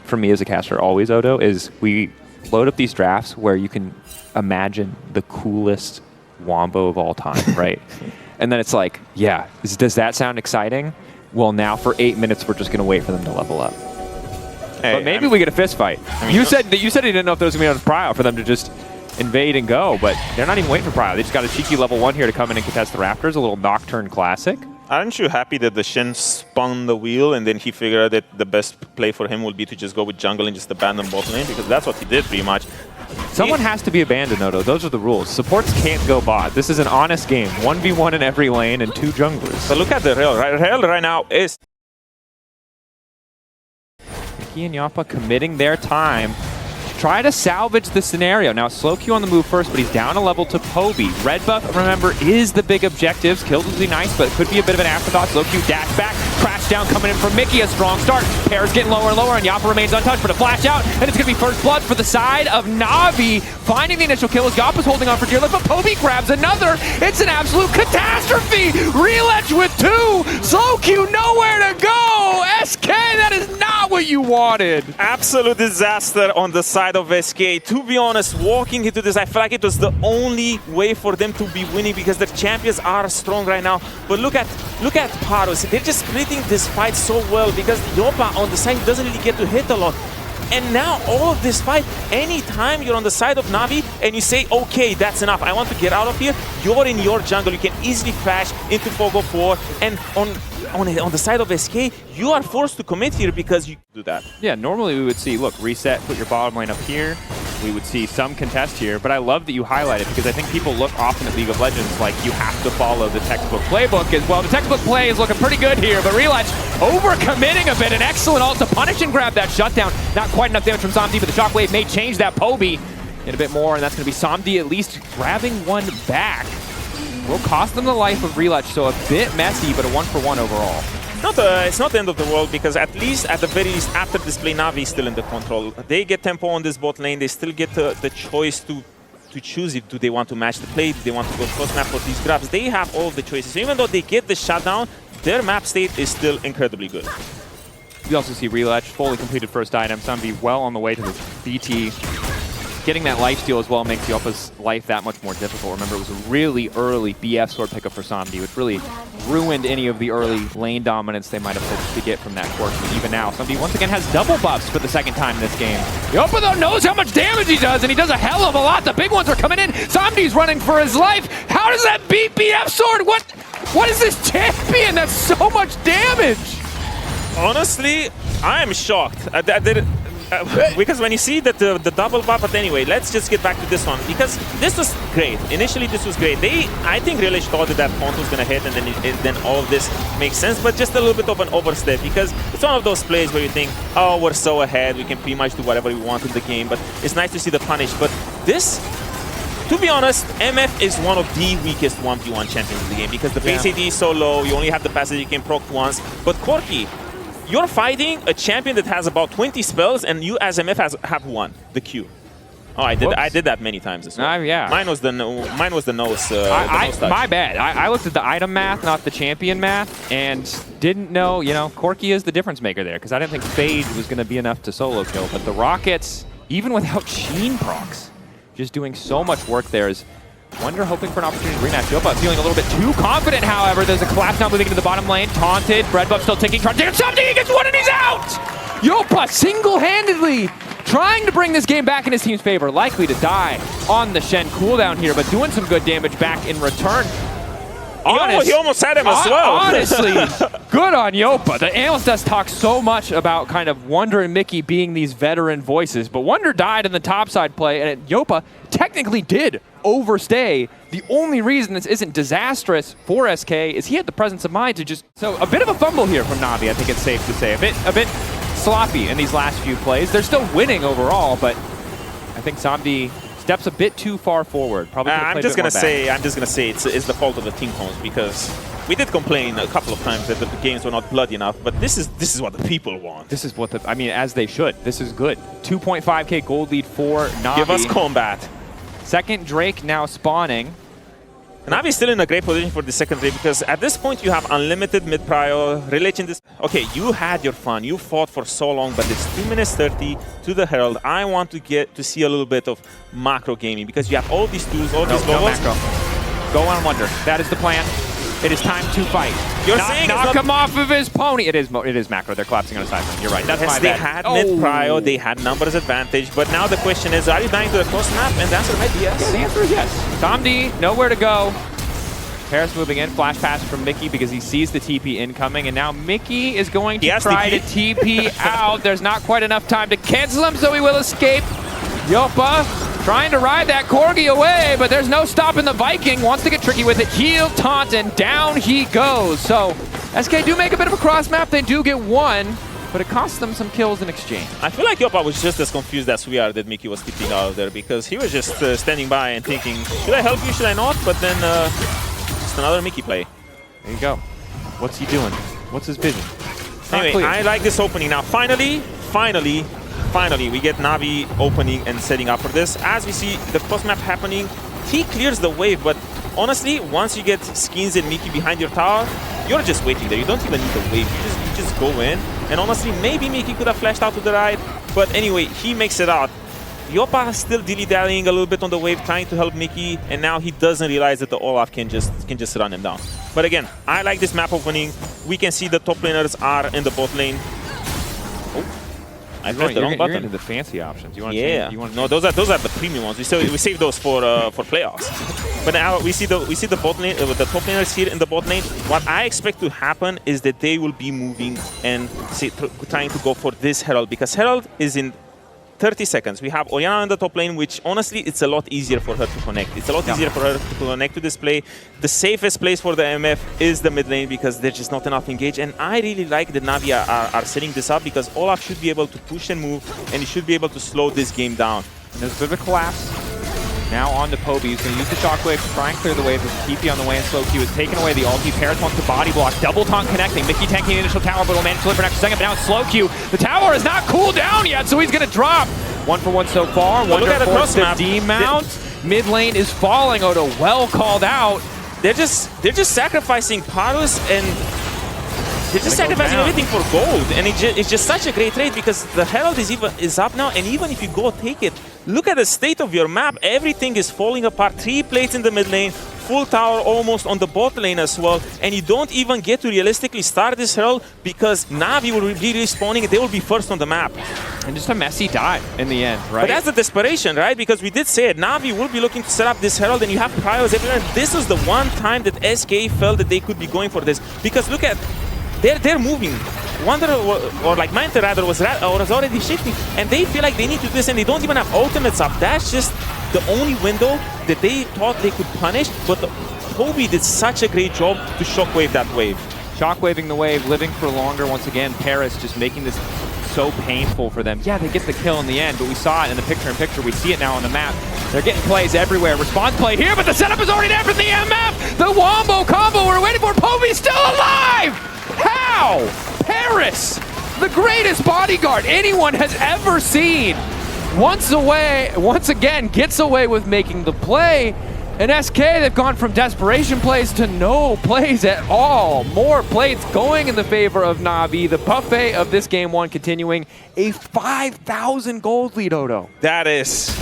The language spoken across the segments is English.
For me as a caster, always, Odo, is we load up these drafts where you can imagine the coolest wombo of all time, right? And then it's like, yeah, does that sound exciting? Well, now for 8 minutes, we're just going to wait for them to level up. Hey, but maybe we get a fist fight. I mean, you said you didn't know if there was going to be enough prio for them to just invade and go, but they're not even waiting for prio. They just got a cheeky level 1 here to come in and contest the Raptors, a little Nocturne classic. Aren't you happy that the Shen spun the wheel and then he figured out that the best play for him would be to just go with jungle and just abandon bot lane? Because that's what he did pretty much. Someone has to be abandoned, Odo. Those are the rules. Supports can't go bot. This is an honest game. 1v1 in every lane and 2 junglers. But look at the Rail. Rail right now is... Mickey and Yoppa committing their time. Try to salvage the scenario. Now, slow Q on the move first, but he's down a level to Poby. Red buff, remember, is the big objectives. Kills would be nice, but it could be a bit of an afterthought. Slow Q dash back, crash down coming in from Mickey. A strong start. Pair's getting lower and lower, and Yoppa remains untouched, but a flash out, and it's going to be first blood for the side of Navi. Finding the initial kill as Yoppa's holding on for dear life, but Poby grabs another. It's an absolute catastrophe. Reledge with 2. Slow Q nowhere to go. SK, that is not what you wanted. Absolute disaster on the side of SK. To be honest, walking into this, I feel like it was the only way for them to be winning because the champions are strong right now. But look at Paros. They're just splitting this fight so well because Yoppa on the side doesn't really get to hit a lot. And now all of this fight, anytime you're on the side of Navi and you say, okay, that's enough, I want to get out of here, you're in your jungle, you can easily flash into Fog of War, and on the side of SK, you are forced to commit here because you do that. Yeah, normally we would see, look, reset, put your bottom lane up here. We would see some contest here, but I love that you highlight it because I think people look often at League of Legends like you have to follow the textbook playbook as well. The textbook play is looking pretty good here, but Reledge over-committing a bit. An excellent ult to punish and grab that shutdown. Not quite enough damage from Somdi, but the shockwave may change that Poby in a bit more, and that's going to be Somdi at least grabbing one back. Will cost them the life of Reledge, so a bit messy, but a 1-for-1 overall. It's not the end of the world because at the very least after this play, Navi is still in the control. They get tempo on this bot lane. They still get the choice to choose if do they want to match the play, do they want to go cross map for these grabs. They have all of the choices. So even though they get the shutdown, their map state is still incredibly good. We also see Reledge, fully completed first item. Somebody well on the way to the BT. Getting that lifesteal as well makes Yoppa's life that much more difficult. Remember, it was a really early BF sword pickup for Somdi, which really ruined any of the early lane dominance they might have hoped to get from that course. But even now, Somdi once again has double buffs for the second time this game. Yoppa, though, knows how much damage he does, and he does a hell of a lot. The big ones are coming in. Somdi's running for his life. How does that beat BF sword? What is this champion? That's so much damage. Honestly, I am shocked. Because when you see that the double buff, but anyway, let's just get back to this one because this was great. Initially, this was great. I think Reledge thought that Pont was gonna hit, and then all of this makes sense, but just a little bit of an overstep because it's one of those plays where you think, oh, we're so ahead, we can pretty much do whatever we want in the game. But it's nice to see the punish. But this, to be honest, MF is one of the weakest 1v1 champions in the game because the base AD is so low. You only have the passive you can proc once. But Corki, you're fighting a champion that has about 20 spells, and you as MF have one, the Q. Oh, I did that many times as well. Yeah. Mine was the nose. My bad. I looked at the item math, not the champion math, and didn't know. You know, Corki is the difference maker there because I didn't think Fade was going to be enough to solo kill. But the Rockets, even without Sheen procs, just doing so much work there. Is Wonder hoping for an opportunity to rematch. Yoppa feeling a little bit too confident, however. There's a collapse now moving into the bottom lane. Taunted. Red buff still ticking. Trying to take something. He gets one and he's out! Yoppa single-handedly trying to bring this game back in his team's favor. Likely to die on the Shen cooldown here, but doing some good damage back in return. He almost had him as well. Honestly, good on Yoppa. The analyst does talk so much about kind of Wonder and Mickey being these veteran voices, but Wonder died in the topside play, and Yoppa technically did overstay. The only reason this isn't disastrous for SK is he had the presence of mind to just... So a bit of a fumble here from Navi, I think it's safe to say. A bit sloppy in these last few plays. They're still winning overall, but I think Somdi steps a bit too far forward. Probably I'm just gonna say it's the fault of the team comms because we did complain a couple of times that the games were not bloody enough, but this is what the people want. This is what I mean, as they should. This is good. 2.5k gold lead for Navi. Give us combat. Second Drake now spawning. Navi is still in a great position for the second wave because at this point you have unlimited mid-prio, relation this. Okay, you had your fun, you fought for so long, but it's 2 minutes 30 to the Herald. I want to get to see a little bit of macro gaming because you have all these tools, all these levels. No macro. Go on Wonder. That is the plan. It is time to fight. You're saying knock him off of his pony. It is macro. They're collapsing on a side. You're right. That's my bad. They had mid-prio, they had numbers advantage, but now the question is, are you dying to the cross map? And the answer might be yes. Yeah, the answer is yes. Tom D, nowhere to go. Paris moving in, flash pass from Mickey because he sees the TP incoming, and now Mickey is going to try to TP out. There's not quite enough time to cancel him, so he will escape. Yopa trying to ride that Corgi away, but there's no stopping the Viking. Wants to get tricky with it. Heal, taunt, and down he goes. So SK do make a bit of a cross map. They do get one, but it costs them some kills in exchange. I feel like Yopa was just as confused as we are that Mickey was keeping out of there because he was just standing by and thinking, should I help you, should I not? But then just another Mickey play. There you go. What's he doing? What's his vision? Anyway, I like this opening. Now finally, we get Navi opening and setting up for this. As we see the cross map happening, he clears the wave, but honestly, once you get Skins and Mickey behind your tower, you're just waiting there. You don't even need the wave. You just go in. And honestly, maybe Mickey could have flashed out to the right, but anyway, he makes it out. Yopa is still dilly-dallying a little bit on the wave, trying to help Mickey, and now he doesn't realize that the Olaf can just run him down. But again, I like this map opening. We can see the top laners are in the bot lane. Oh. I pressed the wrong button. You're into the fancy options. You want to change? No, those are the premium ones. We save those for playoffs. But now we see the bot lane, the top laners here in the bot lane. What I expect to happen is that they will be moving and trying to go for this Herald because Herald is in 30 seconds. We have Orianna in the top lane, which honestly, it's a lot easier for her to connect. It's a lot easier for her to connect to this play. The safest place for the MF is the mid lane because there's just not enough engage. And I really like that Navi are setting this up because Olaf should be able to push and move, and he should be able to slow this game down. There's a bit of a collapse. Now on to Poby. He's going to use the shockwave to try and clear the wave with TP on the way, and slow Q is taken away. The ulti. Paris wants to body block. Double taunt connecting. Mickey tanking the initial tower, but will manage to live for an extra second. But now it's slow Q. The tower is not cooled down yet, so he's going to drop. 1 for 1 so far. Wonder forced to demount. Mid lane is falling. Odo well called out. They're just sacrificing Parus and they're just sacrificing everything for gold. And it's just such a great trade because the Herald is up now, and even if you go take it, look at the state of your map. Everything is falling apart. 3 plates in the mid lane, full tower almost on the bot lane as well, and you don't even get to realistically start this Herald because Navi will be respawning. They will be first on the map. And just a messy dive in the end, right? But that's the desperation, right? Because we did say it. Navi will be looking to set up this Herald, and you have priors everywhere. This was the one time that SK felt that they could be going for this. Because look at, they're moving. Wonder or like Manta rather was already shifting, and they feel like they need to do this, and they don't even have ultimates up. That's just the only window that they thought they could punish. But Poby did such a great job to shockwave that wave. Shockwaving the wave, living for longer once again. Paris just making this so painful for them. Yeah, they get the kill in the end, but we saw it in the picture-in-picture. We see it now on the map. They're getting plays everywhere. Response play here, but the setup is already there for the MF. The Wombo combo we're waiting for. Poby's still alive! How? Paris, the greatest bodyguard anyone has ever seen. Once again, gets away with making the play. And SK, they've gone from desperation plays to no plays at all. More plates going in the favor of Navi. The buffet of this game 1 continuing. A 5,000 gold lead, Odo. That is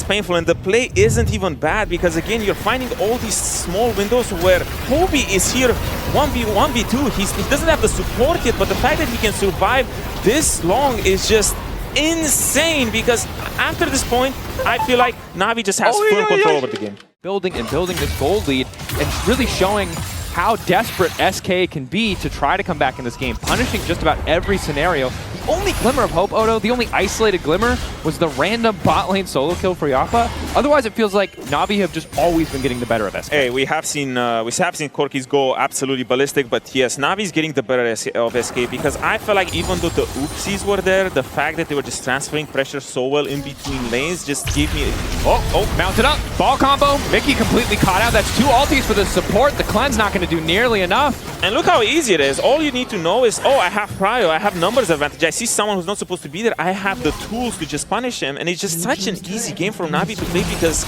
painful, and the play isn't even bad because again, you're finding all these small windows where Poby is here 1v2. He doesn't have the support yet, but the fact that he can survive this long is just insane because after this point, I feel like Navi just has full control over the game. Building this gold lead and really showing how desperate SK can be to try to come back in this game, punishing just about every scenario. The only glimmer of hope, Odo, the only isolated glimmer was the random bot lane solo kill for Yappa. Otherwise, it feels like Navi have just always been getting the better of SK. Hey, we have seen Corki's go absolutely ballistic, but yes, Navi's getting the better of SK because I felt like even though the oopsies were there, the fact that they were just transferring pressure so well in between lanes just gave me... Oh, mounted up. Ball combo. Mickey completely caught out. That's 2 ultis for the support. The cleanse not going to do nearly enough. And look how easy it is. All you need to know is, oh, I have prio, I have numbers advantage. I see someone who's not supposed to be there. I have the tools to just punish him. And it's just such an easy game for Navi to play because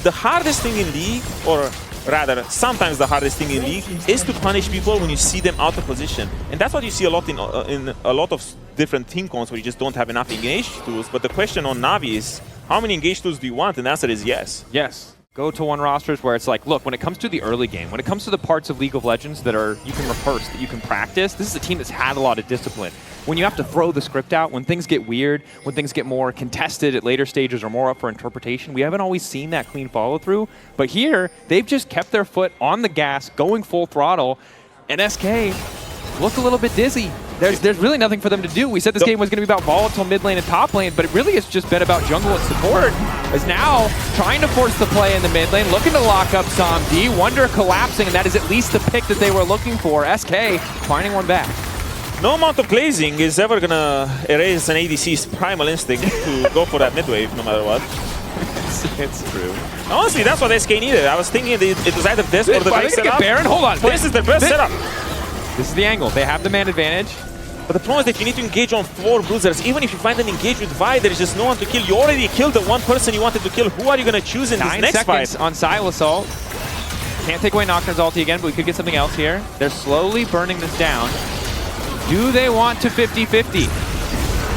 the hardest thing in League, or rather, sometimes the hardest thing in League is to punish people when you see them out of position. And that's what you see a lot in a lot of different team comps where you just don't have enough engage tools. But the question on NAVI is, how many engage tools do you want? And the answer is yes. Yes. Go to one rosters where it's like, look, when it comes to the early game, when it comes to the parts of League of Legends that are you can rehearse, that you can practice, this is a team that's had a lot of discipline. When you have to throw the script out, when things get weird, when things get more contested at later stages or more up for interpretation, we haven't always seen that clean follow through. But here, they've just kept their foot on the gas, going full throttle, and SK look a little bit dizzy. There's really nothing for them to do. We said this game was going to be about volatile mid lane and top lane, but it really has just been about jungle and support. Is now trying to force the play in the mid lane, looking to lock up Somd. Wonder collapsing, and that is at least the pick that they were looking for. SK finding one back. No amount of glazing is ever going to erase an ADC's primal instinct to go for that mid wave, no matter what. It's true. Honestly, that's what SK needed. I was thinking it was either this or the Drake setup. Baron? Hold on. This is their best setup. This is the angle. They have the man advantage. But the problem is that you need to engage on 4 bruisers. Even if you find an engage with Vi, there is just no one to kill. You already killed the one person you wanted to kill. Who are you going to choose in this next fight? 9 seconds on Silassault. Can't take away Nocturne's ulti again, but we could get something else here. They're slowly burning this down. Do they want to 50-50?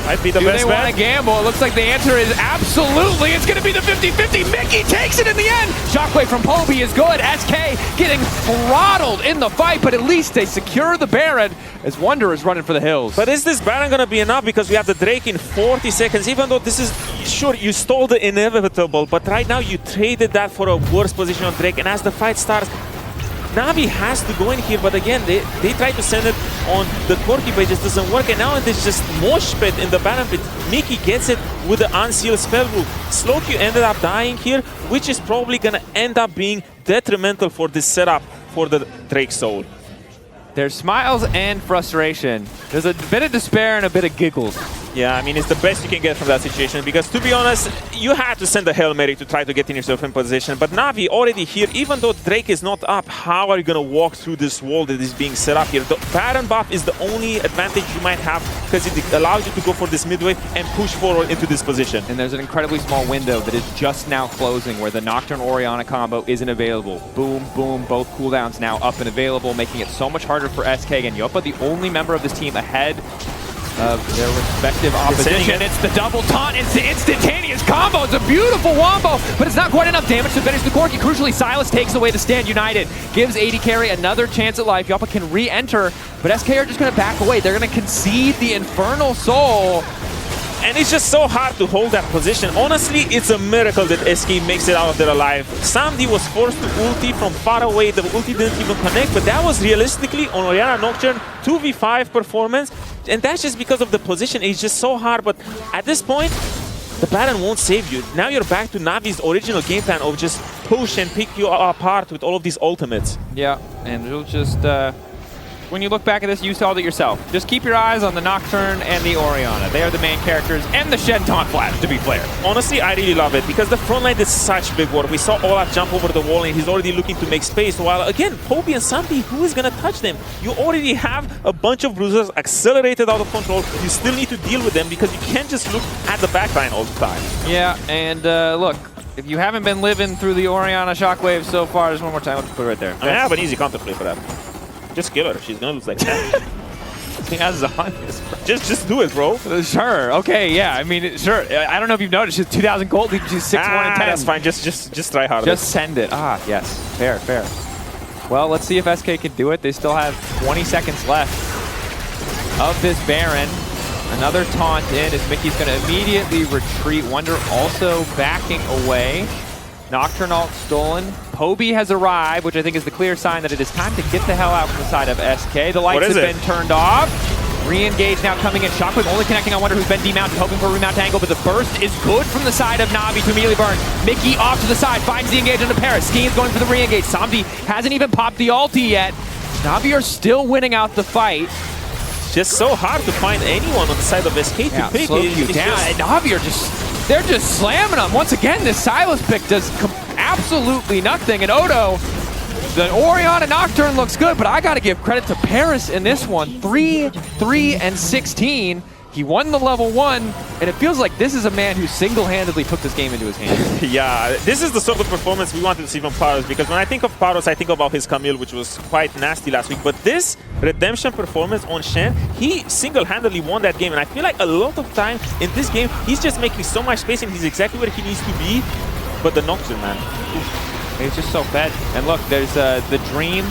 Might be the Do best they want to gamble? It looks like the answer is absolutely. It's going to be the 50-50. Mickey takes it in the end. Shockwave from Poby is good. SK getting throttled in the fight, but at least they secure the Baron as Wonder is running for the hills. But is this Baron going to be enough? Because we have the Drake in 40 seconds. Even though this is, sure, you stole the inevitable, but right now you traded that for a worse position on Drake. And as the fight starts, NAVI has to go in here, but again, they try to send it on the Corki, but it just doesn't work. And now there's just mosh pit in the Baron pit. Mickey gets it with the unsealed spell group. Slowq ended up dying here, which is probably going to end up being detrimental for this setup for the Drake Soul. There's smiles and frustration. There's a bit of despair and a bit of giggles. Yeah, I mean, it's the best you can get from that situation because, to be honest, you had to send a Hail Mary to try to get yourself in position. But NAVI already here, even though Drake is not up, how are you going to walk through this wall that is being set up here? The Baron buff is the only advantage you might have because it allows you to go for this mid wave and push forward into this position. And there's an incredibly small window that is just now closing where the Nocturne Orianna combo isn't available. Boom, boom, both cooldowns now up and available, making it so much harder for SK. Again, Yopa, the only member of this team ahead of their respective opposition. It's the double taunt. It's the instantaneous combo. It's a beautiful wombo, but it's not quite enough damage to finish the Corki. Crucially, Silas takes away the stand united. Gives AD Carry another chance at life. Yopa can re-enter, but SK are just going to back away. They're going to concede the Infernal Soul. And it's just so hard to hold that position. Honestly, it's a miracle that SK makes it out of there alive. Samdi was forced to ulti from far away. The ulti didn't even connect, but that was realistically on Orianna Nocturne 2v5 performance. And that's just because of the position. It's just so hard, but at this point, the Baron won't save you. Now you're back to Navi's original game plan of just push and pick you apart with all of these ultimates. Yeah, and it'll just... when you look back at this, you saw it yourself. Just keep your eyes on the Nocturne and the Orianna. They are the main characters, and the Shen taunt flash, to be fair. Honestly, I really love it, because the front line did such big work. We saw Olaf jump over the wall, and he's already looking to make space, while, again, Poby and Samdi, who is going to touch them? You already have a bunch of bruisers accelerated out of control. You still need to deal with them, because you can't just look at the backline all the time. Yeah, and look, if you haven't been living through the Orianna shockwave so far, just one more time, let's put it right there. I mean, I have an easy counterplay for that. Just kill her. She's gonna lose like that. He has on his just do it, bro. Sure. Okay. Yeah. I mean, sure. I don't know if you've noticed. She's 2,000 gold. She's 6-1 and 10. That's fine. Just try harder. Just send it. Ah, yes. Fair. Fair. Well, let's see if SK can do it. They still have 20 seconds left of this Baron. Another taunt in as Mickey's going to immediately retreat. Wonder also backing away. Nocturne ult stolen. Poby has arrived, which I think is the clear sign that it is time to get the hell out from the side of SK. The lights have been turned off. Re-engage now coming in. Shockwave only connecting on Wonder, who's been demounted, hoping for a remount angle, but the burst is good from the side of Navi to immediately burn. Mickey off to the side, finds the engage into Paris. Skiing's going for the re-engage. Samdi hasn't even popped the ulti yet. Navi are still winning out the fight. Just so hard to find anyone on the side of SK to pick. Slowq down. And Navi are they're just slamming them. Once again, this Silas pick does absolutely nothing. And Odo, the Orianna Nocturne looks good, but I got to give credit to Paris in this one. 3, 3, and 16. He won the level 1, and it feels like this is a man who single-handedly took this game into his hands. Yeah, this is the sort of performance we wanted to see from Paros, because when I think of Paros, I think about his Camille, which was quite nasty last week. But this redemption performance on Shen, he single-handedly won that game, and I feel like a lot of time in this game, he's just making so much space, and he's exactly where he needs to be. But the Nocturne, man. Oof. He's just so fed. And look, there's the dream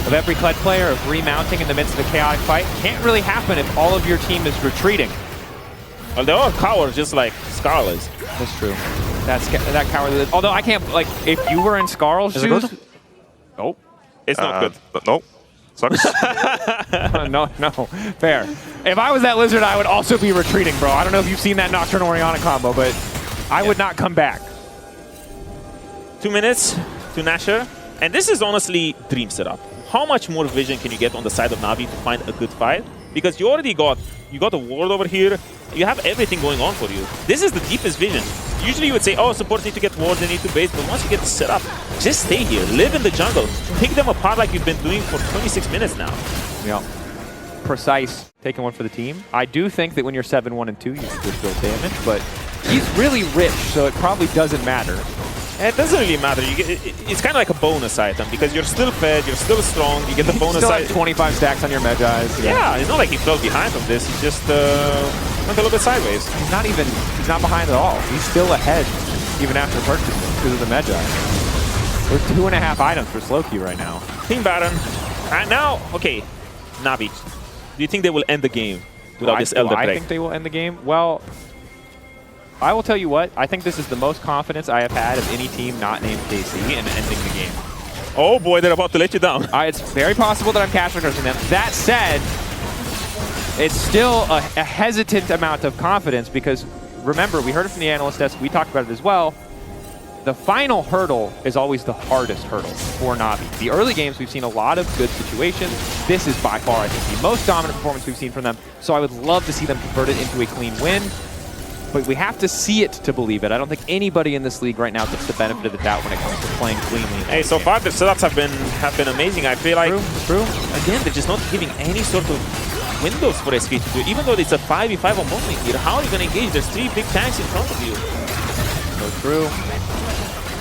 of every Kled player of remounting in the midst of a chaotic fight. Can't really happen if all of your team is retreating. Well, they're all cowards, just like Skarl is. That's true. That coward. Although I can't, like, if you were in Skarl's shoes. Nope. It's not good. Nope. Sucks. No, fair. If I was that Lizard, I would also be retreating, bro. I don't know if you've seen that Nocturne Oriana combo, but I would not come back. 2 minutes to Nasher. And this is honestly dream setup. How much more vision can you get on the side of Navi to find a good fight? Because you already got a ward over here. You have everything going on for you. This is the deepest vision. Usually you would say, oh, supports need to get ward, they need to base. But once you get the setup, just stay here. Live in the jungle. Pick them apart like you've been doing for 26 minutes now. Yeah. Precise. Taking one for the team. I do think that when you're 7-1 and 2, you can just build damage. But he's really rich, so it probably doesn't matter. It doesn't really matter. It's kind of like a bonus item because you're still fed, you're still strong, you get the bonus item. Still 25 stacks on your Medjais. Yeah, it's not like he fell behind from this. He just went a little bit sideways. He's not behind at all. He's still ahead even after purchasing because of the Medjai. We're 2.5 items for Slowkey right now. Team Baron. And now, okay, Navi. Do you think they will end the game without this Elder Drake? I think they will end the game. Well, I will tell you what, I think this is the most confidence I have had of any team not named KC in ending the game. Oh boy, they're about to let you down. It's very possible that I'm cash regressing them. That said, it's still a hesitant amount of confidence because, remember, we heard it from the analyst desk, we talked about it as well, the final hurdle is always the hardest hurdle for Navi. The early games, we've seen a lot of good situations. This is by far, I think, the most dominant performance we've seen from them, so I would love to see them convert it into a clean win. But we have to see it to believe it. I don't think anybody in this league right now gets the benefit of the doubt when it comes to playing cleanly. Hey, so far the setups have been amazing. I feel like True. Again, they're just not giving any sort of windows for SK to do. Even though it's a 5v5 on bot lane here, how are you going to engage? There's 3 big tanks in front of you. So true.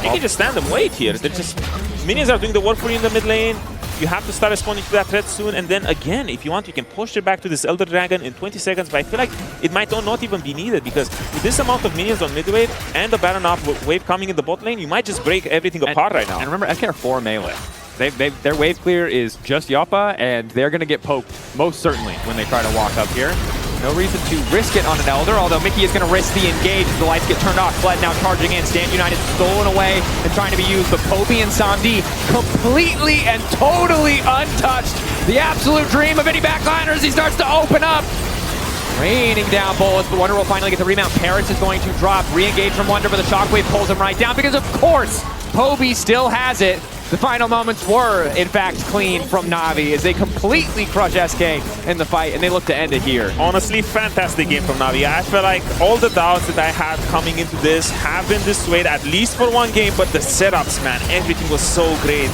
You can just stand and wait here. They're just minions are doing the work for you in the mid lane. You have to start responding to that threat soon, and then again, if you want, you can push it back to this Elder Dragon in 20 seconds, but I feel like it might not even be needed, because with this amount of minions on mid wave and the Baron up wave coming in the bot lane, you might just break everything apart right now. And remember, SK are 4 melee. Their wave clear is just Yappa, and they're going to get poked, most certainly, when they try to walk up here. No reason to risk it on an Elder, although Mickey is going to risk the engage as the lights get turned off. Fled now charging in. Stand United stolen away and trying to be used. But Poby and Samdi completely and totally untouched. The absolute dream of any backliners. He starts to open up. Raining down bullets, but Wonder will finally get the remount. Paris is going to drop. Re-engage from Wonder, but the Shockwave pulls him right down because, of course, Poby still has it. The final moments were, in fact, clean from Navi as they completely crush SK in the fight, and they look to end it here. Honestly, fantastic game from Navi. I feel like all the doubts that I had coming into this have been dissuaded, at least for one game, but the setups, man, everything was so great.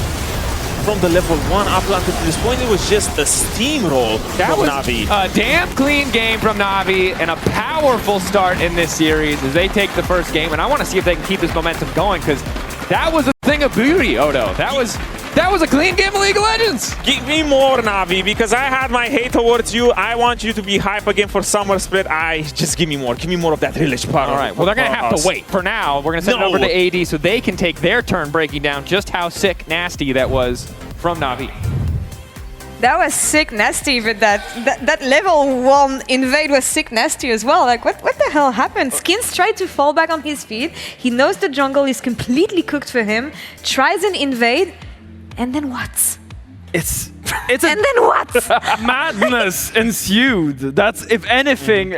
From the level 1 up until this point, it was just a steamroll from Navi. A damn clean game from Navi and a powerful start in this series as they take the first game, and I want to see if they can keep this momentum going, because that was a thing of beauty, Odo. That was a clean game of League of Legends. Give me more, Navi, because I had my hate towards you. I want you to be hype again for Summer Split. Just give me more. Give me more of that Relish power. All right, well, they're going to have to wait. For now, we're going to send it over to AD so they can take their turn breaking down just how sick, nasty that was from Navi. That was sick nasty, but that level 1 invade was sick nasty as well. Like, what the hell happened? Skins tried to fall back on his feet. He knows the jungle is completely cooked for him. Tries an invade, and then what? It's and then what? madness ensued. That's, if anything,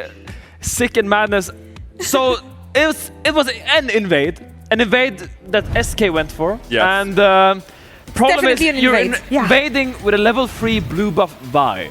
sick and madness. So it was an invade that SK went for. Yes. And problem is Definitely you're invading with a level 3 blue buff Vi.